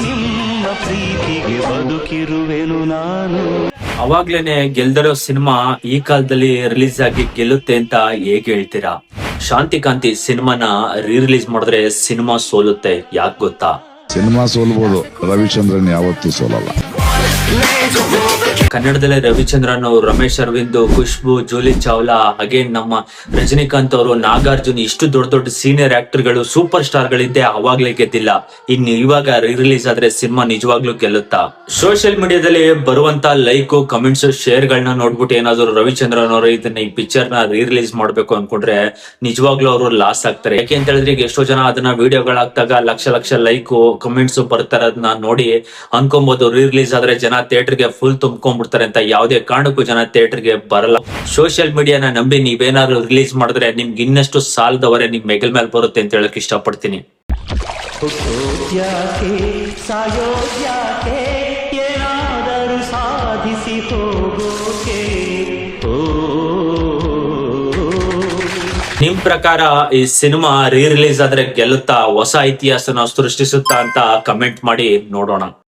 ನಿಮ್ಮ ಪ್ರೀತಿಗೆ ಬದುಕಿರುವೆನು ನಾನು. ಅವಾಗ್ಲೇನೆ ಗೆಲ್ದಿರೋ ಸಿನಿಮಾ ಈ ಕಾಲದಲ್ಲಿ ರಿಲೀಸ್ ಆಗಿ ಗೆಲ್ಲುತ್ತೆ ಅಂತ ಹೇಗೆ ಹೇಳ್ತೀರಾ? ಶಾಂತಿಕಾಂತಿ ಸಿನಿಮಾನ ರಿಲೀಸ್ ಮಾಡಿದ್ರೆ ಸಿನಿಮಾ ಸೋಲುತ್ತೆ. ಯಾಕೆ ಗೊತ್ತಾ? ಸಿನಿಮಾ ಸೋಲ್ಬೋದು, ರವಿಚಂದ್ರನ್ ಯಾವತ್ತೂ ಸೋಲಲ್ಲ. ಕನ್ನಡದಲ್ಲೇ ರವಿಚಂದ್ರನ್ ಅವರು, ರಮೇಶ್ ಅರವಿಂದ್, ಖುಷ್ಬು, ಜೂಲಿ ಚಾವ್ಲಾ, ಹಾಗೆ ನಮ್ಮ ರಜನಿಕಾಂತ್ ಅವರು, ನಾಗಾರ್ಜುನ್, ಇಷ್ಟು ದೊಡ್ಡ ದೊಡ್ಡ ಸೀನಿಯರ್ ಆಕ್ಟರ್ಗಳು, ಸೂಪರ್ ಸ್ಟಾರ್ ಗಳಿದ್ದೆ ಅವಾಗ್ಲೇ ಗೆದ್ದಿಲ್ಲ. ಇನ್ನು ಇವಾಗ ರಿಲೀಸ್ ಆದ್ರೆ ಸಿನಿಮಾ ನಿಜವಾಗ್ಲೂ ಗೆಲ್ಲುತ್ತಾ? ಸೋಷಿಯಲ್ ಮೀಡಿಯಾದಲ್ಲಿ ಬರುವಂತ ಲೈಕ್, ಕಮೆಂಟ್ಸ್, ಶೇರ್ ಗಳನ್ನ ನೋಡ್ಬಿಟ್ಟು ಏನಾದ್ರು ರವಿಚಂದ್ರನ್ ಅವರು ಇದನ್ನ ಈ ಪಿಕ್ಚರ್ ನ ರಿಲೀಸ್ ಮಾಡ್ಬೇಕು ಅನ್ಕೊಂಡ್ರೆ ನಿಜವಾಗ್ಲೂ ಅವರು ಲಾಸ್ ಆಗ್ತಾರೆ. ಯಾಕೆ ಅಂತ ಹೇಳಿದ್ರೆ ಈಗ ಎಷ್ಟೋ ಜನ ಅದನ್ನ ವಿಡಿಯೋಗಳಾಗ್ತಾಗ ಲಕ್ಷ ಲಕ್ಷ ಲೈಕ್, ಕಮೆಂಟ್ಸ್ ಬರ್ತಾರದನ್ನ ನೋಡಿ ಅನ್ಕೊಬಹುದು ರಿಲೀಸ್ ಆದ್ರೆ ಜನ ಥಿಯೇಟರ್ಗೆ ಫುಲ್ ತುಂಬ್ಕೊಂಡ್ಬಿಡ್ತಾರೆ ಅಂತ. ಯಾವುದೇ ಕಾರಣಕ್ಕೂ ಜನ ಥಿಯೇಟರ್ಗೆ ಬರಲ್ಲ. ಸೋಷಿಯಲ್ ಮೀಡಿಯಾನ ನಂಬಿ ನೀವೇನಾದ್ರು ರಿಲೀಸ್ ಮಾಡಿದ್ರೆ ನಿಮ್ಗೆ ಇನ್ನಷ್ಟು ಸಾಲದವರೆ ನಿಮ್ ಮೆಗಲ್ ಮೇಲೆ ಬರುತ್ತೆ ಅಂತ ಹೇಳಕ್ ಇಷ್ಟಪಡ್ತೀನಿ. ಏನಾದರೂ ಸಾಧಿಸಿ ಹೋಗೋಕೆ. ನಿಮ್ ಪ್ರಕಾರ ಈ ಸಿನಿಮಾ ರಿಲೀಸ್ ಆದ್ರೆ ಗೆಲ್ಲುತ್ತಾ, ಹೊಸ ಇತಿಹಾಸನ ಸೃಷ್ಟಿಸುತ್ತಾ ಅಂತ ಕಮೆಂಟ್ ಮಾಡಿ ನೋಡೋಣ.